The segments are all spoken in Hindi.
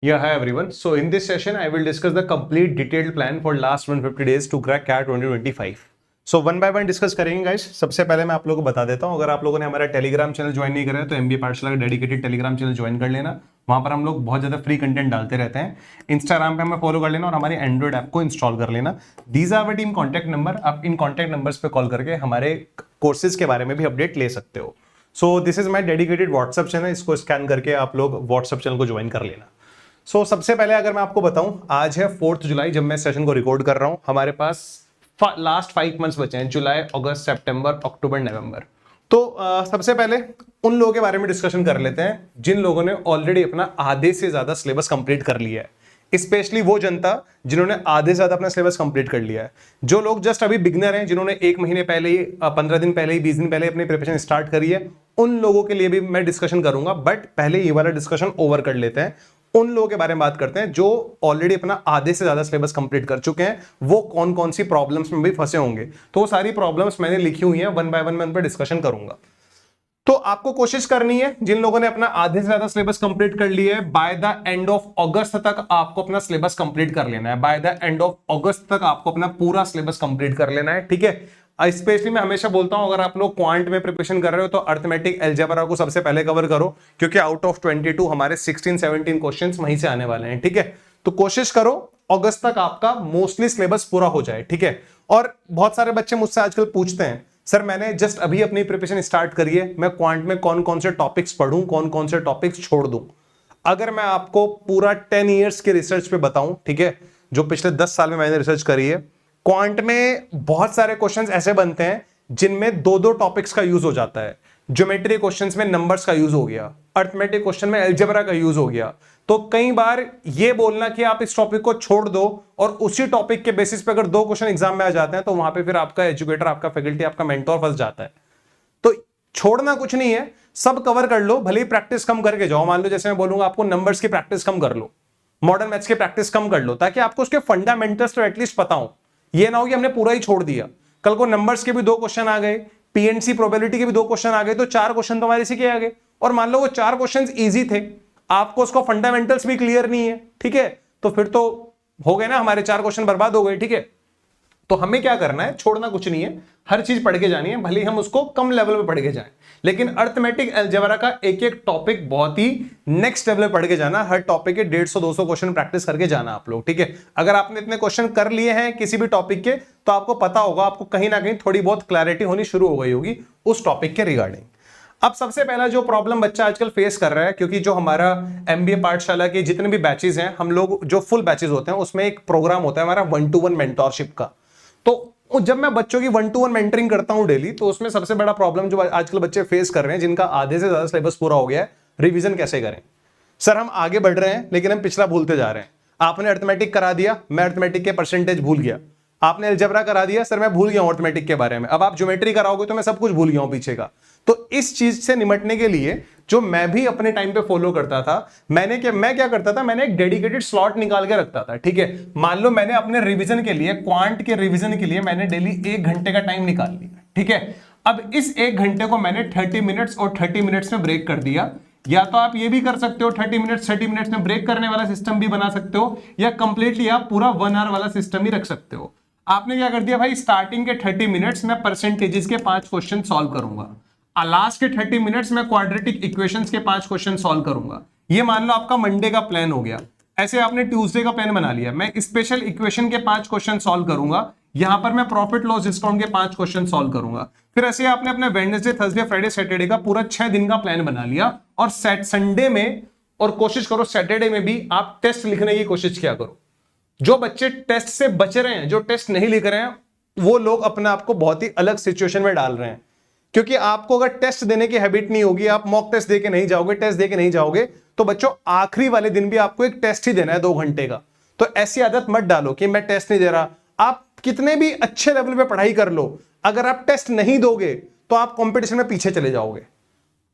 Yeah, hi everyone. So in this session, I will discuss the complete detailed plan for last 150 days to crack CAT 2025. So one by one discuss करेंगे गाइस। सबसे पहले मैं आप लोगों को बता देता हूं, अगर आप लोगों ने हमारा टेलीग्राम चैनल ज्वाइन नहीं करा है तो एमबीए पाठशाला का डेडिकेटेड टेलीग्राम चैनल ज्वाइन कर लेना। वहां पर हम लोग बहुत ज्यादा फ्री कंटेंट डालते रहते हैं। इंस्टाग्राम पे हमें फॉलो कर लेना और हमारे एंड्रॉइड ऐप को इंस्टॉल कर लेना। These are team contact number. आप इन कॉन्टैक्ट नंबर्स पे कॉल करके हमारे कोर्सेज के बारे में भी अपडेट ले सकते हो। So this is my dedicated WhatsApp channel. इसको स्कैन करके आप लोग व्हाट्सएप चैनल को ज्वाइन कर लेना। सबसे पहले अगर मैं आपको बताऊं, आज है 4 जुलाई जब मैं सेशन को रिकॉर्ड कर रहा हूं। हमारे पास लास्ट 5 मंथ्स बचे हैं, जुलाई, अगस्त, सितंबर, अक्टूबर, नवंबर। सबसे पहले उन लोगों के बारे में डिस्कशन कर लेते हैं जिन लोगों ने ऑलरेडी अपना आधे से ज्यादा सिलेबस कंप्लीट कर लिया है। स्पेशली वो जनता जिन्होंने आधे से ज्यादा अपना सिलेबस कंप्लीट कर लिया है। जो लोग जस्ट अभी बिगनर हैं, जिन्होंने 1 महीने पहले ही, 15 दिन पहले ही, 20 दिन पहले अपनी प्रिपरेशन स्टार्ट करी है, उन लोगों के लिए भी मैं डिस्कशन करूंगा। बट पहले ये वाला डिस्कशन ओवर कर लेते हैं। उन लोगों के बारे में बात करते हैं जो ऑलरेडी अपना आधे से ज्यादा सिलेबस कंप्लीट कर चुके हैं। वो कौन कौन सी प्रॉब्लम्स में भी फंसे होंगे, तो वो सारी प्रॉब्लम्स मैंने लिखी हुई हैं। वन बाय वन मैं उन पर डिस्कशन करूंगा। तो आपको कोशिश करनी है, जिन लोगों ने अपना आधे से ज्यादा सिलेबस कंप्लीट कर लिया है, बाय द एंड ऑफ अगस्त तक आपको अपना सिलेबस कंप्लीट कर लेना है। बाय द एंड ऑफ अगस्त तक आपको अपना पूरा सिलेबस कंप्लीट कर लेना है, ठीक है। स्पेशली मैं हमेशा बोलता हूं, अगर आप लोग क्वांट में प्रिपरेशन कर रहे हो तो अर्थमेटिक अलजेब्रा को सबसे पहले कवर करो, क्योंकि आउट ऑफ 22 हमारे 16-17 क्वेश्चंस वहीं से आने वाले हैं, ठीक है। तो कोशिश करो अगस्त तक आपका मोस्टली सिलेबस पूरा हो जाए, ठीक है। और बहुत सारे बच्चे मुझसे आजकल पूछते हैं, सर मैंने जस्ट अभी अपनी प्रिपरेशन स्टार्ट करी है, मैं क्वांट में कौन कौन से टॉपिक्स पढ़ूं, कौन कौन से टॉपिक्स छोड़ दूं। अगर मैं आपको पूरा 10 ईयर्स के रिसर्च पे बताऊं, ठीक है, जो पिछले 10 साल में मैंने रिसर्च करी है, क्वांट में बहुत सारे क्वेश्चंस ऐसे बनते हैं जिनमें 2-2 टॉपिक्स का यूज हो जाता है। ज्योमेट्री क्वेश्चंस में नंबर्स का यूज हो गया, अर्थमेटिक क्वेश्चन में अलजेब्रा का यूज हो गया। तो कई बार ये बोलना कि आप इस टॉपिक को छोड़ दो और उसी टॉपिक के बेसिस पे अगर 2 क्वेश्चन एग्जाम में आ जाते हैं, तो वहां पे फिर आपका एजुकेटर, आपका फैकल्टी, आपका मेंटोर फंस जाता है। तो छोड़ना कुछ नहीं है, सब कवर कर लो, भले ही प्रैक्टिस कम करके जाओ। मान लो जैसे मैं बोलूंगा आपको नंबर्स की प्रैक्टिस कम कर लो, मॉडर्न मैथ्स की प्रैक्टिस कम कर लो, ताकि आपको उसके फंडामेंटल्स तो एटलीस्ट पता हो। ये ना हो कि हमने पूरा ही छोड़ दिया, कल को नंबर्स के भी 2 क्वेश्चन आ गए, पीएनसी प्रोबेबिलिटी के भी 2 क्वेश्चन आ गए, तो 4 क्वेश्चन तो हमारे इसी के आ गए। और मान लो वो 4 क्वेश्चन इजी थे, आपको उसको फंडामेंटल्स भी क्लियर नहीं है, ठीक है, तो फिर तो हो गए ना, हमारे 4 क्वेश्चन बर्बाद हो गए, ठीक है। तो हमें क्या करना है, छोड़ना कुछ नहीं है, हर चीज पढ़ के जानी है, भले हम उसको कम लेवल पे पढ़ के जाएं। लेकिन अर्थमेटिक अलजेब्रा का एक एक टॉपिक बहुत ही नेक्स्ट लेवल पे पढ़ के जाना। हर टॉपिक के 150-200 क्वेश्चन प्रैक्टिस करके जाना आप लोग, ठीक है। अगर आपने इतने क्वेश्चन कर लिए हैं किसी भी टॉपिक के, तो आपको पता होगा, आपको कहीं ना कहीं थोड़ी बहुत क्लैरिटी होनी शुरू हो गई होगी उस टॉपिक के रिगार्डिंग। अब सबसे पहला जो प्रॉब्लम बच्चा आजकल फेस कर रहा है, क्योंकि जो हमारा एमबीए पाठशाला के जितने भी बैचेस हैं, हम लोग जो फुल बैचेस होते हैं उसमें एक प्रोग्राम होता है हमारा 1-to-1 मेंटोरशिप का। तो जब मैं बच्चों की 1-to-1 मेंटरिंग करता हूं डेली, तो उसमें सबसे बड़ा प्रॉब्लम जो आजकल बच्चे फेस कर रहे हैं, जिनका आधे से ज्यादा सिलेबस पूरा हो गया है, रिवीजन कैसे करें। सर हम आगे बढ़ रहे हैं लेकिन हम पिछला भूलते जा रहे हैं। आपने अर्थमेटिक करा दिया, मैं अर्थमेटिक के परसेंटेज भूल गया। आपने अलजेब्रा करा दिया, सर मैं भूल गया हूं अर्थमेटिक के बारे में। अब आप ज्योमेट्री कराओगे तो मैं सब कुछ भूल गया हूं पीछे का। तो इस चीज से निपटने के लिए जो मैं भी अपने टाइम पे फॉलो करता था, मैं क्या करता था, मैंने एक डेडिकेटेड स्लॉट निकाल के रखता था, ठीक है। मान लो मैंने अपने रिवीजन के लिए, क्वांट के रिवीजन के लिए मैंने डेली 1 घंटे का टाइम निकाल लिया, ठीक है। अब इस 1 घंटे को मैंने 30 मिनट्स और 30 मिनट्स में ब्रेक कर दिया। या तो आप ये भी कर सकते हो, 30 मिनट्स में ब्रेक करने वाला सिस्टम भी बना सकते हो, या कंप्लीटली आप पूरा 1 आवर वाला सिस्टम ही रख सकते हो। आपने क्या कर दिया भाई, स्टार्टिंग के 30 मिनट्स में परसेंटेजेस के 5 क्वेश्चन सॉल्व करूंगा, लास्ट के 30 मिनट्स में क्वाड्रेटिक इक्वेशंस के 5 क्वेश्चन सॉल्व करूंगा। ये मान लो आपका मंडे का प्लान हो गया। ऐसे आपने ट्यूसडे का प्लान बना लिया, मैं स्पेशल इक्वेशन के 5 क्वेश्चन सॉल्व करूंगा, यहां पर मैं प्रॉफिट लॉस डिस्काउंट के 5 क्वेश्चन सॉल्व करूंगा। फिर ऐसे आपने अपने वेडनेसडे, थर्सडे, फ्राइडे, सैटरडे का पूरा 6 दिन का प्लान बना लिया। और संडे में, और कोशिश करो सैटरडे में भी आप टेस्ट लिखने की कोशिश किया करो। जो बच्चे टेस्ट से बच रहे हैं, जो टेस्ट नहीं लिख रहे हैं, वो लोग अपने आप को बहुत ही अलग सिचुएशन में डाल रहे हैं। क्योंकि आपको अगर टेस्ट देने की हैबिट नहीं होगी, आप मॉक टेस्ट देके नहीं जाओगे, टेस्ट देके नहीं जाओगे, तो बच्चों आखिरी वाले दिन भी आपको एक टेस्ट ही देना है 2 घंटे का। तो ऐसी आदत मत डालो कि मैं टेस्ट नहीं दे रहा। आप कितने भी अच्छे लेवल पे पढ़ाई कर लो, अगर आप टेस्ट नहीं दोगे तो आप कंपटीशन में पीछे चले जाओगे।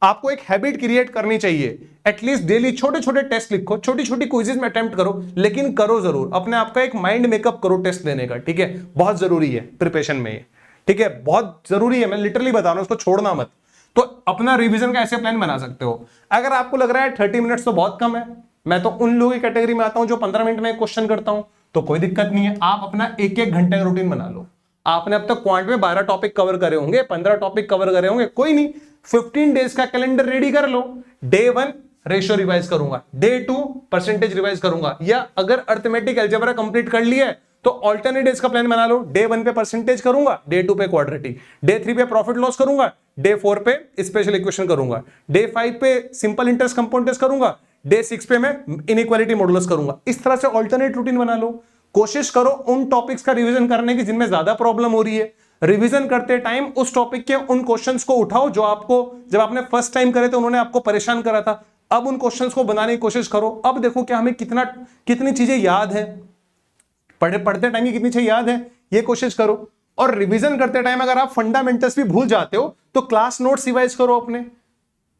आपको एक हैबिट क्रिएट करनी चाहिए, एटलीस्ट डेली छोटे छोटे टेस्ट लिखो, छोटी छोटी क्विज़ेस में अटेम्प्ट करो, लेकिन करो जरूर। अपने आप का एक माइंड मेकअप करो टेस्ट देने का, ठीक है। बहुत जरूरी है प्रिपरेशन में, ठीक है, बहुत जरूरी है। मैं लिटरली बता रहा हूं, उसको छोड़ना मत। तो अपना रिवीजन का ऐसे प्लान बना सकते हो। अगर आपको लग रहा है 30 मिनट्स तो बहुत कम है, मैं तो उन लोगों की कैटेगरी में आता हूं जो 15 मिनट में एक क्वेश्चन करता हूं, तो कोई दिक्कत नहीं है। आप अपना एक एक घंटे का रूटीन बना लो। आपने अब तक क्वांट में 12 टॉपिक कवर करे होंगे, 15 टॉपिक कवर करे होंगे, कोई नहीं, 15 डेज का कैलेंडर रेडी कर लो। डे 1 रेशियो रिवाइज करूंगा, डे 2 परसेंटेज रिवाइज करूंगा, या अगर अर्थमेटिक अलजेब्रा कंप्लीट कर लिया है तो ऑल्टरनेट डेज का प्लान बना लो। डे 1 पे परसेंटेज करूंगा, डे 2 पे क्वाड्रेटिक, डे 3 पे प्रॉफिट लॉस करूंगा, डे 4 पे स्पेशल इक्वेशन करूंगा, डे 5 पे सिंपल इंटरेस्ट कंपाउंड टेस्ट करूंगा, डे 6 पे मैं इनइक्वालिटी मॉडुलस करूंगा। इस तरह से ऑल्टरनेट रूटीन बना लो। कोशिश करो उन टॉपिक्स का रिवीजन करने की जिनमें ज्यादा प्रॉब्लम हो रही है। रिवीजन करते टाइम उस टॉपिक के उन क्वेश्चंस को उठाओ जो आपको, जब आपने फर्स्ट टाइम करे थे उन्होंने आपको परेशान करा था। अब उन क्वेश्चंस को बनाने की कोशिश करो। अब देखो क्या हमें कितनी चीजें याद है, पढ़ते टाइम की कितनी चीजें याद है, ये कोशिश करो। और रिवीजन करते टाइम अगर आप फंडामेंटल्स भी भूल जाते हो तो क्लास नोट्स रिवाइज करो अपने।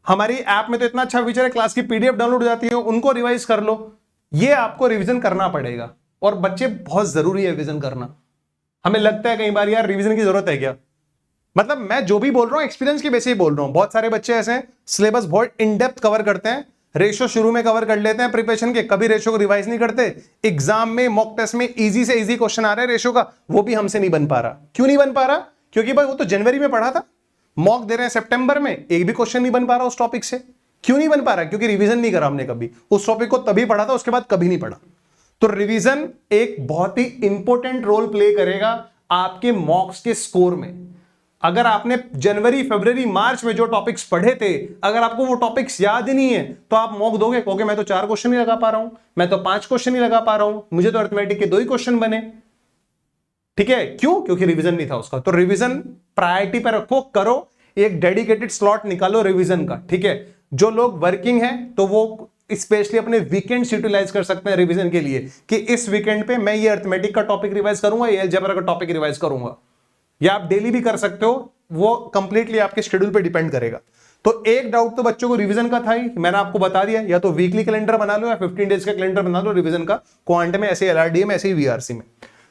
हमारी ऐप में तो इतना अच्छा फीचर है, क्लास की पीडीएफ डाउनलोड हो जाती है, उनको रिवाइज कर लो। ये आपको रिवीजन करना पड़ेगा, और बच्चे बहुत जरूरी है रिवीजन करना। हमें लगता है कई बार यार रिवीजन की जरूरत है क्या, मतलब मैं जो भी बोल रहा हूं एक्सपीरियंस की बेसिस पे बोल रहा हूं। बहुत सारे बच्चे ऐसे हैं सिलेबस बहुत इन डेप्थ कवर करते हैं, रेशियो शुरू में कवर कर लेते हैं प्रिपरेशन के, कभी रेशियो को रिवाइज नहीं करते। एग्जाम में मॉक टेस्ट में इजी से इजी क्वेश्चन आ रहा है रेशियो का, वो भी हमसे नहीं बन पा रहा। क्यों नहीं बन पा रहा? क्योंकि भाई वो तो जनवरी में पढ़ा था, मॉक दे रहे हैं सितंबर में, एक भी क्वेश्चन नहीं बन पा रहा उस टॉपिक से। क्यों नहीं बन पा रहा? क्योंकि रिवीजन नहीं करा हमने कभी उस टॉपिक को, तभी पढ़ा था, उसके बाद कभी नहीं पढ़ा। तो रिवीजन एक बहुत ही इंपॉर्टेंट रोल प्ले करेगा आपके मॉक्स के स्कोर में। अगर आपने जनवरी फरवरी मार्च में जो टॉपिक्स पढ़े थे, अगर आपको वो टॉपिक्स याद ही नहीं है तो आप मॉक दोगे, कहोगे मैं तो 4 क्वेश्चन नहीं लगा पा रहा हूं, मैं तो 5 क्वेश्चन नहीं लगा पा रहा हूं, मुझे तो अरिथमेटिक के 2 ही क्वेश्चन बने। ठीक है, क्यों? क्योंकि रिवीजन नहीं था उसका। तो रिवीजन प्रायोरिटी पर रखो, करो, एक डेडिकेटेड स्लॉट निकालो रिवीजन का। ठीक है, जो लोग वर्किंग हैं तो वो स्पेशली अपने वीकेंड्स यूटिलाइज कर सकते हैं रिवीजन के लिए, कि इस वीकेंड पे मैं ये अरिथमेटिक का टॉपिक रिवाइज करूंगा, ये अलजेब्रा का टॉपिक रिवाइज करूंगा। या आप डेली भी कर सकते हो, वो कंप्लीटली आपके शेड्यूल पे डिपेंड करेगा। तो एक डाउट तो बच्चों को रिवीजन का था ही, मैंने आपको बता दिया, या तो वीकली कैलेंडर बना लो या 15 डेज का कैलेंडर बना लो रिवीजन का, क्वांट में ऐसे, एलआरडीए में ऐसे ही, वीआरसी में।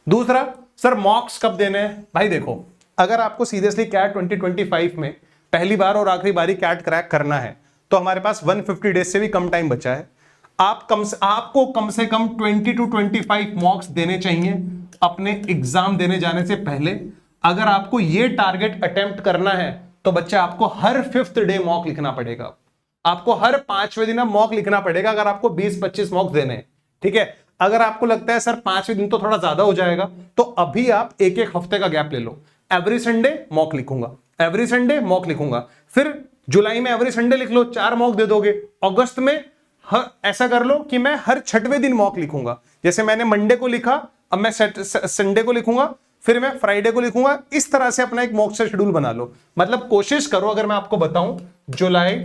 दूसरा, सर मॉक्स कब देने हैं? भाई देखो, अगर आपको सीरियसली कैट 2025 में पहली बार और आखिरी बारी कैट क्रैक करना है तो हमारे पास 150 डेज से भी कम टाइम बचा है। आपको कम से कम 20 to 25 मॉक्स देने चाहिए अपने एग्जाम देने जाने से पहले। अगर आपको ये टारगेट अटेम्प्ट करना है तो बच्चे आपको हर 5th डे मॉक लिखना पड़ेगा, आपको हर 5वें दिन मॉक लिखना पड़ेगा अगर आपको 20-25 मॉक देने हैं। ठीक है, अगर आपको लगता है सर 5वें दिन तो थोड़ा ज्यादा हो जाएगा, तो अभी आप एक हफ्ते का गैप ले लो। एवरी संडे मॉक लिखूंगा, एवरी संडे मॉक लिखूंगा, फिर जुलाई में एवरी संडे लिख लो, 4 मॉक दे दोगे। अगस्त में ऐसा कर लो कि मैं हर 6वें दिन मॉक लिखूंगा। जैसे मैंने मंडे को लिखा, अब मैं संडे को लिखूंगा, फिर मैं फ्राइडे को लिखूंगा। इस तरह से अपना एक मॉक से शेड्यूल बना लो। मतलब कोशिश करो, अगर मैं आपको बताऊं, जुलाई,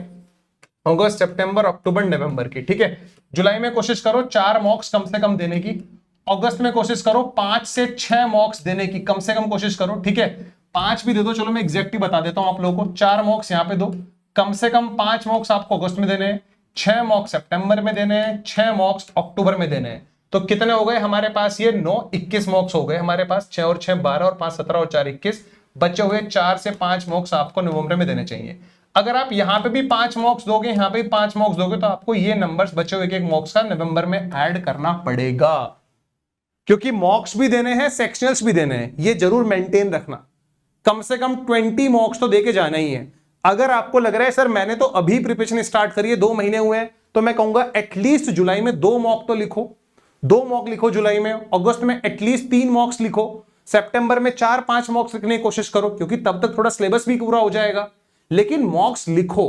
अगस्त, सितंबर, अक्टूबर, नवंबर की, ठीक है, जुलाई में कोशिश करो 4 मॉक्स कम से कम देने की। अगस्त में कोशिश करो 5 से 6 मॉक्स देने की, कम से कम कोशिश करो। ठीक है, 5 भी दे दो, चलो मैं एग्जैक्ट ही बता देता हूं आप लोगों को। 4 मॉक्स यहां पे दो, कम से कम 5 मॉक्स आपको अगस्त में देने हैं, 6 मॉक्स सितंबर में देने हैं, 6 मॉक्स अक्टूबर में देने हैं। तो कितने हो गए हमारे पास? ये 9, 21 मॉक्स हो गए हमारे पास। 6 और 6 12 और 5 17 और 4 21, बचे हुए 4 से 5 मॉक्स आपको नवंबर में देने चाहिए। अगर आप यहां पे भी 5 मॉक्स दोगे, यहां पे भी 5 मॉक्स दोगे, तो आपको ये नंबर्स बचे हुए एक मॉक्स का नवंबर में ऐड करना पड़ेगा, क्योंकि मॉक्स भी देने हैं, सेक्शनल्स भी देने हैं। ये जरूर मेंटेन रखना, कम से कम 20 मॉक्स तो देके जाना ही है। अगर आपको लग रहा है सर मैंने तो अभी प्रिपरेशन स्टार्ट करी है, 2 महीने हुए हैं, तो मैं कहूंगा एटलीस्ट जुलाई में 2 मॉक तो लिखो, 2 मॉक लिखो जुलाई में। अगस्त में एटलीस्ट 3 मॉक्स लिखो, सितंबर में 4-5 मॉक्स लिखने की कोशिश करो, क्योंकि तब तक थोड़ा सिलेबस भी पूरा हो जाएगा। लेकिन मॉक्स लिखो।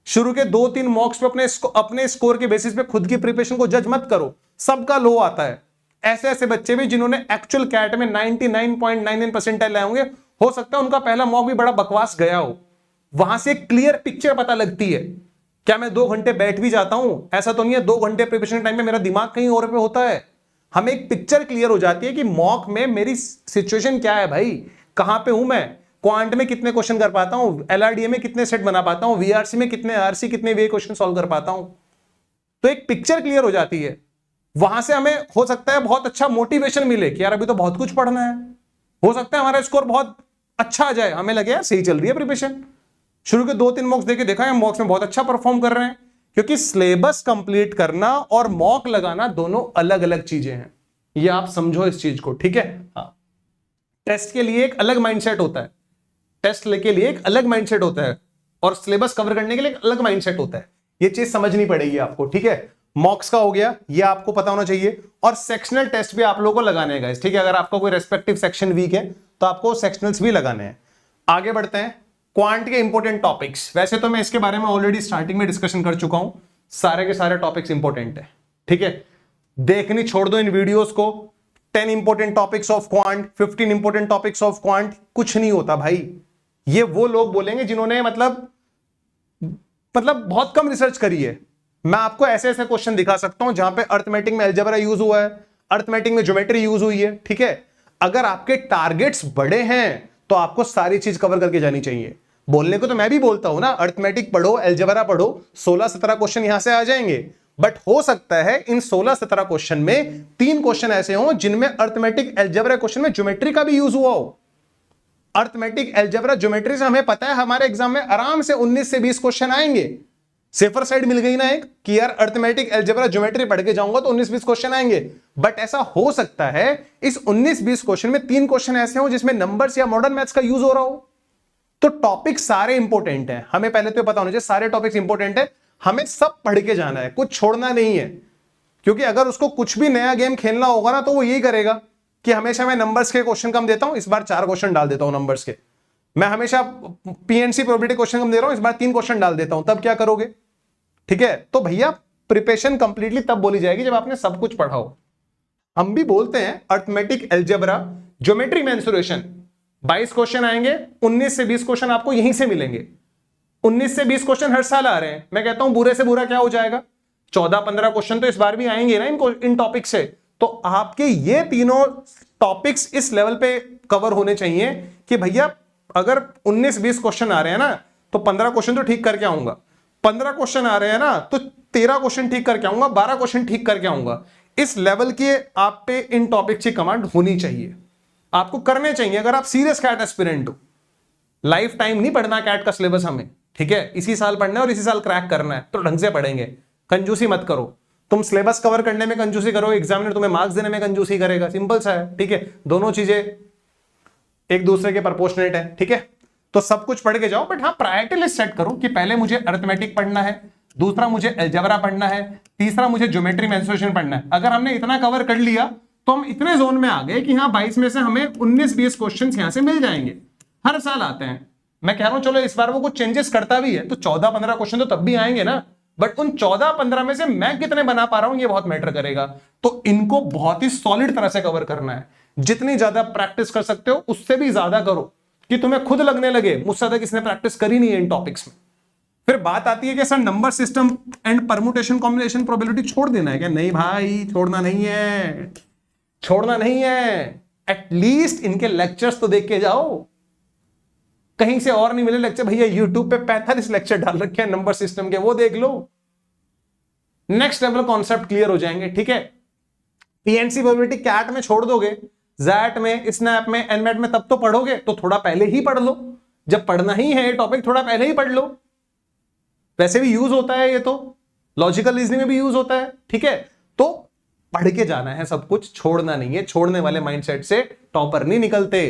शुरू के 2-3 मॉक्स पे अपने स्कोर के बेसिस पे खुद की प्रिपरेशन को जज मत करो, सबका लो आता है। ऐसे ऐसे बच्चे भी जिन्होंने एक्चुअल कैट में 99.99 परसेंटाइल लाए होंगे, हो सकता है उनका पहला मॉक भी बड़ा बकवास गया हो, वहां से क्लियर पिक्चर पता लगती है। क्या मैं 2 घंटे बैठ भी जाता हूं? ऐसा तो नहीं है 2 घंटे प्रिपरेशन टाइम में मेरा दिमाग कहीं और पे होता है। हमें एक पिक्चर क्लियर हो जाती है कि मॉक में मेरी सिचुएशन क्या है, भाई कहां पे हूं मैं, क्वांट में कितने क्वेश्चन कर पाता हूं, एलआरडीए में कितने सेट बना पाता हूं, वीआरसी में कितने, आरसी कितने वे क्वेश्चन सॉल्व कर पाता हूं। तो एक पिक्चर क्लियर हो जाती है, वहां से हमें हो सकता है बहुत अच्छा मोटिवेशन मिले कि यार अभी तो बहुत कुछ पढ़ना है। हो सकता है हमारा स्कोर बहुत अच्छा आ जाए, हमें लगे यार सही चल रही है प्रिपरेशन। शुरू के 2-3 मॉक्स देके देखा है, मॉक्स में बहुत अच्छा परफॉर्म कर रहे हैं, क्योंकि सिलेबस कंप्लीट करना और मॉक लगाना दोनों अलग अलग चीजें हैं, ये आप समझो इस चीज को, ठीक है। हाँ, टेस्ट के लिए एक अलग माइंडसेट होता है, टेस्ट के लिए एक अलग माइंडसेट होता है, और सिलेबस कवर करने के लिए एक अलग माइंडसेट होता है। ये चीज समझनी पड़ेगी आपको, ठीक है। मॉक्स का हो गया, ये आपको पता होना चाहिए, और सेक्शनल टेस्ट भी आप लोगों को लगाने हैं गाइस, ठीक है। अगर आपका कोई रेस्पेक्टिव सेक्शन वीक है तो आपको सेक्शनल्स भी लगाने हैं। आगे बढ़ते हैं, क्वांट के इंपॉर्टेंट टॉपिक्स। वैसे तो मैं इसके बारे में ऑलरेडी स्टार्टिंग में डिस्कशन कर चुका हूं, सारे के सारे टॉपिक्स इंपॉर्टेंट है, ठीक है। देखनी छोड़ दो इन वीडियोस को। 10 important topics of quant, 15 important topics of quant, कुछ नहीं होता भाई। ये वो लोग बोलेंगे जिन्होंने मतलब बहुत कम रिसर्च करी है। मैं आपको ऐसे ऐसे क्वेश्चन दिखा सकता हूं जहां पे अर्थमेटिक में अलजेब्रा यूज हुआ है, अर्थमेटिक में ज्योमेट्री यूज हुई है, ठीक है। अगर आपके टारगेट्स बड़े हैं तो आपको सारी चीज कवर करके जानी चाहिए। बोलने को तो मैं भी बोलता हूं ना, अर्थमेटिक पढ़ो, अलजेब्रा पढ़ो, 16-17 क्वेश्चन यहां से आ जाएंगे, बट हो सकता है इन 16-17 क्वेश्चन में 3 क्वेश्चन ऐसे हों जिनमें अर्थमेटिक अलजेब्रा क्वेश्चन में ज्योमेट्री का भी यूज हुआ हो। अर्थमेटिक अलजेब्रा ज्योमेट्री से हमें पता है हमारे एग्जाम में आराम से 19 से 20 क्वेश्चन आएंगे। सेफर साइड मिल गई ना एक कि यार अर्थमेटिक अलजेब्रा ज्योमेट्री पढ़ के जाऊंगा तो 19-20 क्वेश्चन आएंगे। बट ऐसा हो सकता है इस 19-20 क्वेश्चन में 3 क्वेश्चन ऐसे हो जिसमें नंबर्स या मॉडर्न मैथ्स का यूज हो रहा हो। तो टॉपिक सारे इंपॉर्टेंट हैं, हमें पहले तो पता होना चाहिए सारे टॉपिक्स इंपॉर्टेंट है, हमें सब पढ़ के जाना है, कुछ छोड़ना नहीं है। क्योंकि अगर उसको कुछ भी नया गेम खेलना होगा ना तो वो यही करेगा कि हमेशा मैं नंबर्स के क्वेश्चन कम देता हूं, इस बार 4 क्वेश्चन डाल देता हूं नंबर्स के। मैं हमेशा पीएनसी प्रोबेबिलिटी क्वेश्चन कम दे रहा हूं, इस बार 3 क्वेश्चन डाल देता हूं, तब क्या करोगे, ठीक है। तो भैया प्रिपरेशन कंप्लीटली तब बोली जाएगी जब आपने सब कुछ पढ़ा हो। हम भी बोलते हैं arithmetic algebra geometry mensuration 22 question आएंगे, 19 से 20 क्वेश्चन आपको यहीं से मिलेंगे। 19 से 20 क्वेश्चन हर साल आ रहे हैं, मैं कहता हूं बुरे से बुरा क्या हो जाएगा, 14-15 क्वेश्चन तो इस बार भी आएंगे ना इन टॉपिक से। तो आपके ये तीनों टॉपिक्स इस लेवल पे कवर होने चाहिए कि भैया अगर 19-20 क्वेश्चन आ रहे हैं ना तो 15 क्वेश्चन तो ठीक करके आऊंगा, 15 क्वेश्चन आ रहे हैं ना तो 13 क्वेश्चन ठीक करके आऊंगा, 12 क्वेश्चन ठीक करके आऊंगा। इस लेवल के आप पे इन टॉपिक की कमांड होनी चाहिए, आपको करने चाहिए अगर आप सीरियस कैट एस्पिरेंट हो। लाइफ टाइम नहीं पढ़ना कैट का सिलेबस हमें, ठीक है। इसी साल पढ़ना है और इसी साल क्रैक करना है, तो ढंग से पढ़ेंगे, कंजूसी मत करो। तुम सिलेबस कवर करने में कंजूसी करो, एग्जामिनर तुम्हें मार्क्स देने में कंजूसी करेगा, सिंपल सा है, ठीक है। दोनों चीजें एक दूसरे के प्रोपोर्शनेट है, ठीक है। तो सब कुछ पढ़ के जाओ, बट हाँ प्रायोरिटी लिस्ट सेट करो कि पहले मुझे अरिथमेटिक पढ़ना है, दूसरा मुझे अलजेब्रा पढ़ना है, तीसरा मुझे ज्योमेट्री मेंसुरेशन पढ़ना है। अगर हमने इतना कवर कर लिया तो हम इतने जोन में आ गए कि हाँ 22 में से हमें 19-20 क्वेश्चन यहां से मिल जाएंगे, हर साल आते हैं। मैं कह रहा हूं चलो इस बार वो कुछ चेंजेस करता भी है तो 14-15 क्वेश्चन तो तब भी आएंगे ना, बट उन 14-15 में से मैं कितने बना पा रहा हूं ये बहुत मैटर करेगा। तो इनको बहुत ही सॉलिड तरह से कवर करना है, जितनी ज्यादा प्रैक्टिस कर सकते हो उससे भी ज्यादा करो कि तुम्हें खुद लगने लगे मुझसे ज्यादा किसने प्रैक्टिस करी नहीं है इन टॉपिक्स में। फिर बात आती है कि sir number system and permutation combination probability छोड़ देना है क्या? नहीं भाई, छोड़ना नहीं है, छोड़ना नहीं है। एटलीस्ट इनके लेक्चर्स तो देख के जाओ, कहीं से और नहीं मिले लेक्चर, भैया यूट्यूब पे 45 लेक्चर डाल रखे हैं नंबर सिस्टम के, वो देख लो, नेक्स्ट लेवल कॉन्सेप्ट क्लियर हो जाएंगे, ठीक है। पीएनसी प्रोबेबिलिटी कैट में छोड़ दोगे, जैट में, स्नैप में, एनमेट में तब तो पढ़ोगे, तो थोड़ा पहले ही पढ़ लो। जब पढ़ना ही है टॉपिक थोड़ा पहले ही पढ़ लो, वैसे भी यूज होता है, ये तो लॉजिकल रीजनिंग में भी यूज होता है, ठीक है। तो पढ़ के जाना है, सब कुछ छोड़ना नहीं है। छोड़ने वाले माइंडसेट से टॉपर नहीं निकलते,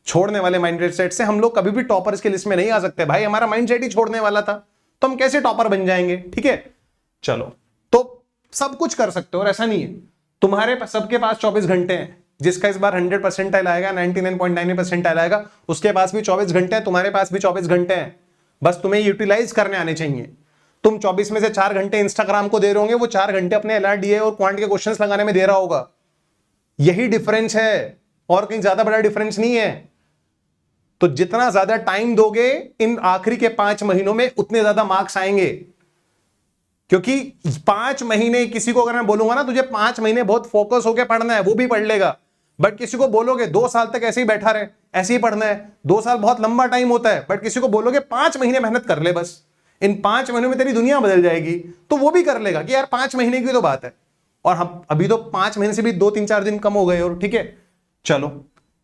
छोड़ने वाले माइंडसेट से हम लोग कभी भी टॉपर्स की लिस्ट में नहीं आ सकते भाई। हमारा माइंडसेट ही छोड़ने वाला था तो हम कैसे टॉपर बन जाएंगे, ठीक है। चलो, तो सब कुछ कर सकते हो और ऐसा नहीं है तुम्हारे सबके पास 24 घंटे हैं। जिसका इस बार 100 परसेंटाइल आएगा, 99.99 परसेंटाइल आएगा, उसके पास भी 24 घंटे हैं, तुम्हारे पास भी 24 घंटे हैं। बस तुम्हें यूटिलाइज करने आने चाहिए। तुम 24 में से 4 घंटे इंस्टाग्राम को दे रहे होंगे, वो 4 घंटे अपने LRDA और क्वांट के क्वेश्चंस लगाने में दे रहा होगा। यही डिफरेंस है और कहीं ज्यादा बड़ा डिफरेंस नहीं है। तो जितना ज्यादा टाइम दोगे इन आखिरी के 5 महीनों में उतने ज्यादा मार्क्स आएंगे। क्योंकि 5 महीने किसी को अगर मैं बोलूंगा ना तुझे 5 महीने बहुत फोकस होकर पढ़ना है, वो भी पढ़ लेगा। बट किसी को बोलोगे 2 साल तक ऐसे ही बैठा रहे, ऐसे ही पढ़ना है, 2 साल बहुत लंबा टाइम होता है। बट किसी को बोलोगे 5 महीने मेहनत कर ले, बस इन 5 महीनों में तेरी दुनिया बदल जाएगी, तो वो भी कर लेगा कि यार 5 महीने की तो बात है। और हम अभी तो 5 महीने से भी 2-3-4 दिन कम हो गए, और ठीक है। चलो,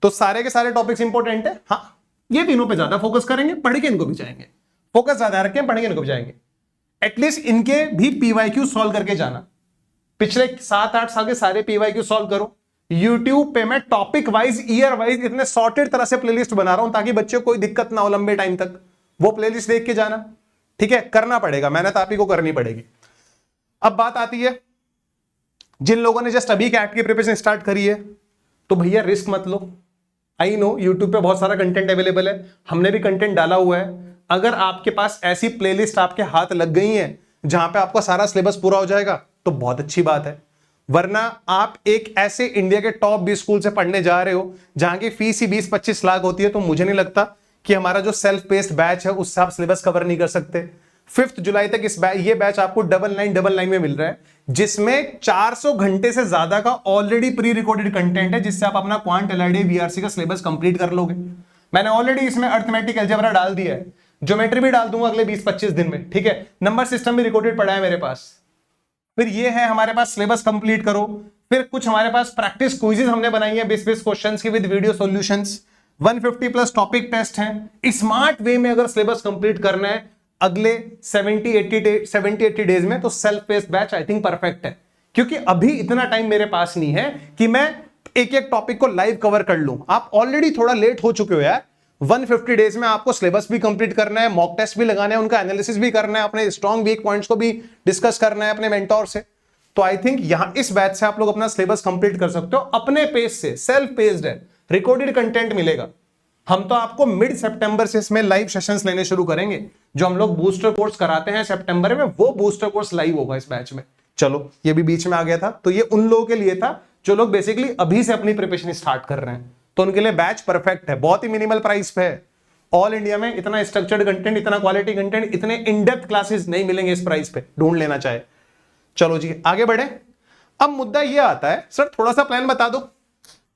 तो सारे के सारे टॉपिक्स इंपॉर्टेंट है। हाँ, ये तीनों पे ज्यादा फोकस करेंगे, पढ़ के इनको भी जाएंगे। फोकस ज्यादा रखें, पढ़ के इनको भी जाएंगे। एटलीस्ट इनके भी पीवाईक्यू सॉल्व करके जाना। पिछले 7-8 साल के सारे पीवाईक्यू सॉल्व करो। यूट्यूब पे मैं टॉपिक वाइज, ईयर वाइज इतने सॉर्टेड तरह से प्लेलिस्ट बना रहा हूं ताकि बच्चों को कोई दिक्कत ना हो लंबे टाइम तक। वो प्लेलिस्ट देख के जाना, ठीक है? करना पड़ेगा, मेहनत आप ही को करनी पड़ेगी। अब बात आती है जिन लोगों ने जस्ट अभी कैट की प्रिपरेशन स्टार्ट करी है, तो भैया रिस्क मत लो। आई नो यूट्यूब पे बहुत सारा कंटेंट अवेलेबल है, हमने भी कंटेंट डाला हुआ है। अगर आपके पास ऐसी प्लेलिस्ट आपके हाथ लग गई है जहां पे आपका सारा सिलेबस पूरा हो जाएगा तो बहुत अच्छी बात है। वरना आप एक ऐसे इंडिया के टॉप 20 स्कूल से पढ़ने जा रहे हो जहां की फीस ही 20-25 लाख होती है, तो मुझे नहीं लगता कि हमारा जो सेल्फ पेस्ड बैच है उससे आप सिलेबस कवर नहीं कर सकते। 5 जुलाई तक ये बैच आपको 9999 में मिल रहा है, जिसमें 400 घंटे से ज्यादा का ऑलरेडी प्री रिकॉर्डेड कंटेंट है, जिससे आप अपना क्वांट एलआईडी वीआरसी का सिलेबस कंप्लीट कर लोगे। मैंने ऑलरेडी इसमें अर्थमेटिक अलजेब्रा डाल दिया है, ज्योमेट्री भी डाल दूंगा अगले 20-25 दिन में, ठीक है? नंबर सिस्टम भी रिकॉर्डेड पड़ा है मेरे पास। फिर ये है हमारे पास सिलेबस कंप्लीट करो। फिर कुछ हमारे पास प्रैक्टिस क्विज़ेस हमने बनाई है 20-20 क्वेश्चंस की with video solutions. 150+ topic test हैं। स्मार्ट वे में अगर सिलेबस कंप्लीट करना है अगले 70-80 डेज में, तो self paced batch I think perfect है। क्योंकि अभी इतना टाइम मेरे पास नहीं है कि मैं एक एक टॉपिक को लाइव कवर कर लूं। आप ऑलरेडी थोड़ा लेट हो चुके हो यार। 150 डेज में आपको सिलेबस भी कंप्लीट करना है, मॉक टेस्ट भी लगाना है, उनका एनालिसिस भी करना है, अपने स्ट्रॉन्ग वीक पॉइंट्स को भी डिस्कस करना है अपने मेंटोर से। तो आई थिंक यहां इस बैच से आप लोग अपना सिलेबस कंप्लीट कर सकते हो अपने पेस से। सेल्फ पेस्ड है, रिकॉर्डेड कंटेंट मिलेगा। हम तो आपको मिड सितंबर से इसमें लाइव सेशंस लेने शुरू करेंगे। जो हम लोग बूस्टर कोर्स कराते हैं सितंबर में, वो बूस्टर कोर्स लाइव होगा इस बैच में। चलो ये भी बीच में आ गया था, तो ये उन लोगों के लिए था जो लोग बेसिकली अभी से अपनी प्रिपरेशन स्टार्ट कर रहे हैं, तो उनके लिए बैच परफेक्ट है। बहुत ही मिनिमल प्राइस पे है। ऑल इंडिया में इतना स्ट्रक्चर्ड कंटेंट, इतना क्वालिटी कंटेंट, इतने इन डेप्थ क्लासेस नहीं मिलेंगे इस प्राइस पे, ढूंढ लेना चाहे। चलो जी आगे बढ़े। अब मुद्दा ये आता है, सर थोड़ा सा प्लान बता दो,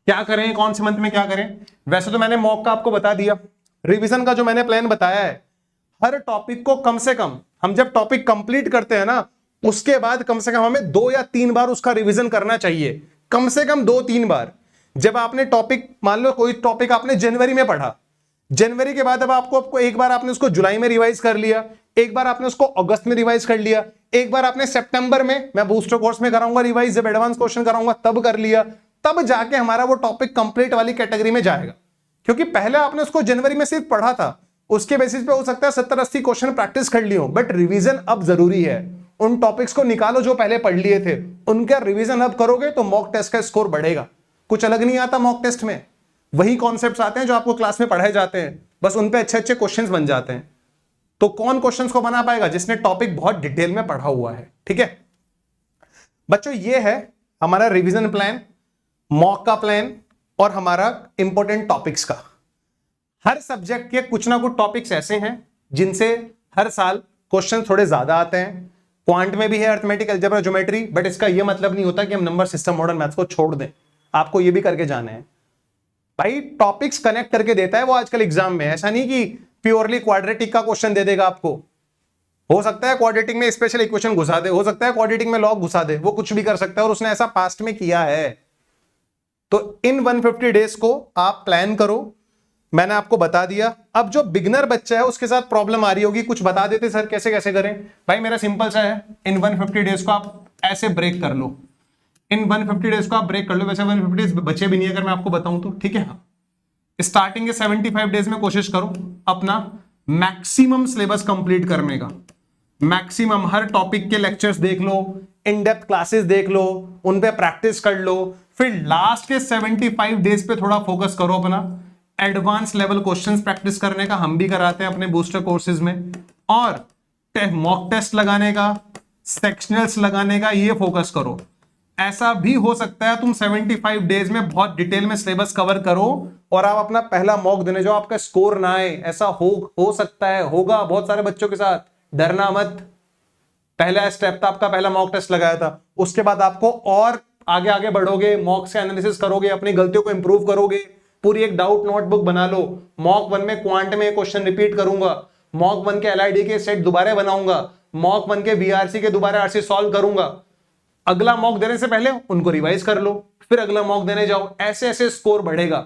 क्या करें, कौन से मंथ में क्या करें। वैसे तो मैंने मॉक का आपको बता दिया। रिवीजन का जो मैंने प्लान बताया है, हर टॉपिक को कम से कम, हम जब टॉपिक कंप्लीट करते हैं ना, उसके बाद कम से कम हमें 2 या 3 बार उसका रिवीजन करना चाहिए। कम से कम 2-3 बार। जब आपने टॉपिक, मान लो कोई टॉपिक आपने जनवरी में पढ़ा, जनवरी के बाद अब आपको एक बार आपने उसको जुलाई में रिवाइज कर लिया, एक बार आपने उसको अगस्त में रिवाइज कर लिया, एक बार आपने सितंबर में, मैं बूस्टर कोर्स में कराऊंगा रिवाइज, जब एडवांस क्वेश्चन कराऊंगा तब कर लिया, तब जाके हमारा वो टॉपिक कंप्लीट वाली कैटेगरी में जाएगा। क्योंकि पहले आपने उसको जनवरी में सिर्फ पढ़ा था, उसके बेसिस पे हो सकता है 70-80 क्वेश्चन प्रैक्टिस कर लियो, बट रिवीजन अब जरूरी है। उन टॉपिक्स को निकालो जो पहले पढ़ लिए थे, उनका रिवीजन अब करोगे तो मॉक टेस्ट का स्कोर बढ़ेगा। कुछ अलग नहीं आता मॉक टेस्ट में, वही कॉन्सेप्ट्स आते हैं जो आपको क्लास में पढ़ाए जाते हैं, बस उन पे अच्छे क्वेश्चंस बन जाते हैं। तो कौन क्वेश्चंस को बना पाएगा? जिसने टॉपिक बहुत डिटेल में पढ़ा हुआ है। ठीक है बच्चों, ये है हमारा रिवीजन प्लान, मॉक का प्लान और हमारा इंपॉर्टेंट टॉपिक्स का। हर सब्जेक्ट के कुछ ना कुछ टॉपिक्स ऐसे हैं जिनसे हर साल क्वेश्चन थोड़े ज्यादा आते हैं। क्वांट में भी है अर्थमेटिक अलजेब्रा, ज्योमेट्री, बट इसका यह मतलब नहीं होता कि हम नंबर सिस्टम, मॉडर्न मैथ्स को छोड़ दें। आपको ये भी करके जाना है भाई। टॉपिक्स कनेक्ट करके देता है वो आजकल एग्जाम में। ऐसा नहीं कि प्योरली क्वाड्रेटिक का क्वेश्चन दे देगा आपको। हो सकता है क्वाड्रेटिक में स्पेशल इक्वेशन घुसा दे, हो सकता है क्वाड्रेटिक में लॉग घुसा दे, वो कुछ भी कर सकता है और उसने ऐसा पास्ट में किया है। तो इन 150 डेज को आप प्लान करो, मैंने आपको बता दिया। अब जो बिगनर बच्चा है उसके साथ प्रॉब्लम आ रही होगी, कुछ बता देते सर कैसे कैसे करें। भाई मेरा सिंपल सा है, इन 150 डेज को आप ऐसे ब्रेक कर लो। इन 150 डेज को आप ब्रेक कर लो। वैसे 150 डेज बचे भी नहीं अगर मैं आपको बताऊं तो, ठीक है। स्टार्टिंग के 75 डेज में कोशिश करो अपना मैक्सिमम सिलेबस कंप्लीट करने का। मैक्सिमम हर टॉपिक के लेक्चर्स देख लो, इन डेप्थ क्लासेस देख लो, उन पे प्रैक्टिस कर लो। फिर लास्ट के 75 डेज पे थोड़ा फोकस करो अपना एडवांस लेवल क्वेश्चंस प्रैक्टिस करने का। हम भी कराते हैं अपने बूस्टर कोर्सेज में। और मॉक टेस्ट लगाने का, सेक्शनल्स लगाने का, ये फोकस करो। ऐसा भी हो सकता है तुम 75 डेज में बहुत डिटेल में सिलेबस कवर करो और आप अपना पहला मॉक देने जाओ, आपका स्कोर ना आए। ऐसा हो सकता है, होगा बहुत सारे बच्चों के साथ। डरना मत। पहला स्टेप था आपका, पहला मॉक टेस्ट लगाया था, उसके बाद आपको और आगे आगे बढ़ोगे, मॉक से एनालिसिस करोगे, अपनी गलतियों को इंप्रूव करोगे। पूरी एक डाउट नोटबुक बना लो। मॉक 1 में क्वांट में क्वेश्चन रिपीट करूंगा, मॉक 1 के एलआईडी के सेट दोबारा बनाऊंगा, मॉक 1 के वीआरसी के दोबारा आरसी सॉल्व करूंगा। अगला मॉक देने से पहले उनको रिवाइज कर लो, फिर अगला मॉक देने जाओ। ऐसे ऐसे स्कोर बढ़ेगा,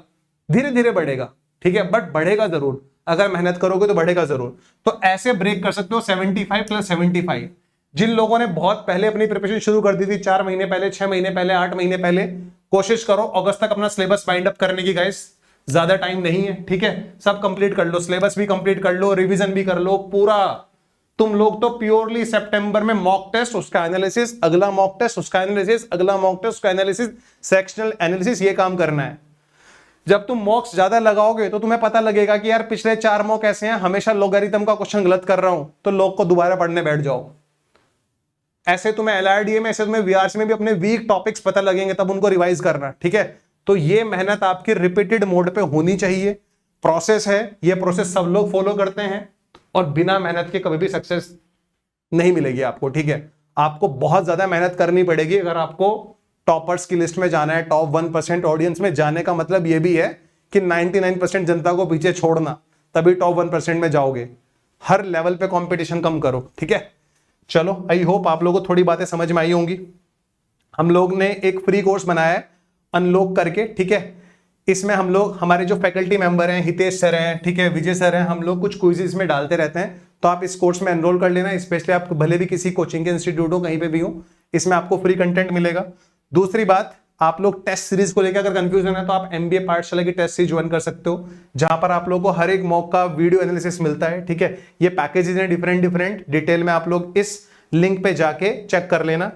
धीरे धीरे बढ़ेगा, ठीक है, बट बढ़ेगा जरूर। अगर मेहनत करोगे तो बढ़ेगा जरूर। तो ऐसे ब्रेक कर सकते हो 75 प्लस 75। जिन लोगों ने बहुत पहले अपनी प्रिपरेशन शुरू कर दी थी, 4 महीने पहले, 6 महीने पहले, 8 महीने पहले, कोशिश करो अगस्त तक अपना सिलेबस बाइंड अप करने की गाइस। ज्यादा टाइम नहीं है, ठीक है। सब कंप्लीट कर लो, सिलेबस भी कंप्लीट कर लो, रिवीजन भी कर लो पूरा। तुम लोग तो प्योरली सितंबर में मॉक टेस्ट, उसका एनालिसिस, अगला मॉक टेस्ट, उसका एनालिसिस, अगला मॉक टेस्ट, उसका एनालिसिस, सेक्शनल एनालिसिस, ये काम करना है। जब तुम मॉक्स ज्यादा लगाओगे तो तुम्हें पता लगेगा कि यार पिछले 4 मॉक ऐसे हैं, हमेशा लॉगरिथम का क्वेश्चन गलत कर रहा हूं, तो लॉग को दोबारा पढ़ने बैठ जाओ। ऐसे तुम्हें एलआरडीए में, ऐसे तुम्हें वीआरसी में भी अपने वीक टॉपिक्स पता लगेंगे, तब उनको रिवाइज करना, ठीक है। तो ये मेहनत आपकी रिपीटेड मोड पे होनी चाहिए। प्रोसेस है, ये प्रोसेस सब लोग फॉलो करते हैं, और बिना मेहनत के कभी भी सक्सेस नहीं मिलेगी आपको, ठीक है। आपको बहुत ज्यादा मेहनत करनी पड़ेगी अगर आपको टॉपर्स की लिस्ट में जाना है, टॉप 1% ऑडियंस में जाने का मतलब यह भी है कि 99% जनता को पीछे छोड़ना, तभी टॉप 1% में जाओगे। हर लेवल पे कंपटीशन कम करो, ठीक है। चलो, आई होप आप लोगों को थोड़ी बातें समझ में आई होंगी। हम लोग ने एक फ्री कोर्स बनाया है अनलॉक करके, ठीक है। इसमें हम लोग, हमारे जो फैकल्टी मेंबर हैं, हितेश सर हैं, ठीक है, विजय सर हैं, हम लोग कुछ क्विज़ में डालते रहते हैं। तो आप इस कोर्स में एनरोल कर लेना, स्पेशली आप भले भी किसी कोचिंग के इंस्टीट्यूट हो, कहीं पे भी हो, इसमें आपको फ्री कंटेंट मिलेगा। दूसरी बात, आप लोग टेस्ट सीरीज को लेकर अगर कंफ्यूजन है तो आप एमबीए पाठशाला की टेस्ट सीरीज ज्वाइन कर सकते हो, जहां पर आप लोगों को हर एक मॉक का वीडियो एनालिसिस मिलता है, ठीक है। ये पैकेजेस हैं डिफरेंट डिटेल में, आप लोग इस लिंक पे जाके चेक कर लेना।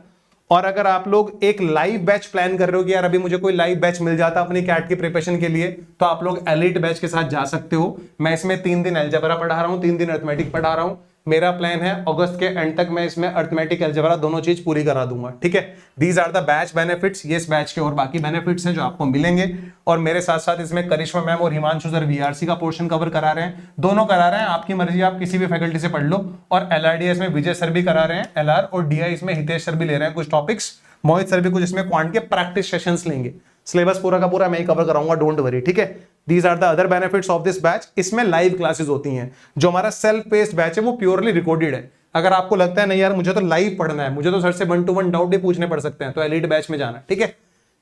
और अगर आप लोग एक लाइव बैच प्लान कर रहे हो कि यार अभी मुझे कोई लाइव बैच मिल जाता अपनी कैट की प्रिपरेशन के लिए, तो आप लोग एलिट बैच के साथ जा सकते हो। मैं इसमें 3 दिन अलजेब्रा पढ़ा रहा हूँ, 3 दिन अर्थमेटिक पढ़ा रहा हूँ। मेरा प्लान है अगस्त के एंड तक मैं इसमें अर्थमेटिक अलजेब्रा दोनों चीज पूरी करा दूंगा, ठीक है। These are the batch benefits. ये इस बैच के और बाकी बेनिफिट्स हैं जो आपको मिलेंगे। और मेरे साथ साथ इसमें करिश्मा मैम और हिमांशु सर वीआरसी का पोर्शन कवर करा रहे हैं, दोनों करा रहे हैं, आपकी मर्जी, आप किसी भी फैकल्टी से पढ़ लो। और एलआरडीएस में विजय सर भी करा रहे हैं एलआर, और डीआई इसमें हितेश सर भी ले रहे हैं कुछ टॉपिक्स, मोहित सर भी कुछ इसमें क्वांट के प्रैक्टिस सेशंस लेंगे। सिलेबस पूरा का पूरा मैं ही कवर कराऊंगा, डोंट वरी, ठीक है। These are the other benefits of this batch. इसमें लाइव क्लासेस होती हैं। जो हमारा सेल्फ पेस्ड बैच है वो प्योरली रिकॉर्डेड है। अगर आपको लगता है नहीं यार मुझे तो लाइव पढ़ना है, मुझे तो सर से 1 to 1 डाउट भी पूछने पड़ सकते हैं, तो एलिट बैच में जाना, ठीक है।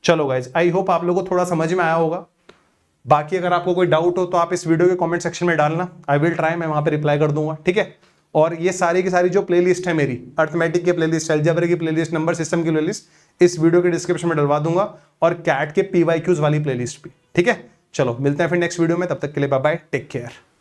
चलो गाइज, आई होप आप लोगों को थोड़ा समझ में आया होगा। बाकी अगर आपको कोई डाउट हो तो आप इस वीडियो के कमेंट सेक्शन में डालना, आई विल ट्राई, मैं वहां पे रिप्लाई कर दूंगा, ठीक है। और ये सारी की सारी जो प्लेलिस्ट है मेरी, अर्थमेटिक की प्लेलिस्ट, अलजेब्रा की प्लेलिस्ट, नंबर सिस्टम की प्लेलिस्ट, इस वीडियो के डिस्क्रिप्शन में डलवा दूंगा, और कैट के पीवाईक्यूज वाली प्लेलिस्ट भी, ठीक है। चलो मिलते हैं फिर नेक्स्ट वीडियो में, तब तक के लिए बाय बाय, टेक केयर।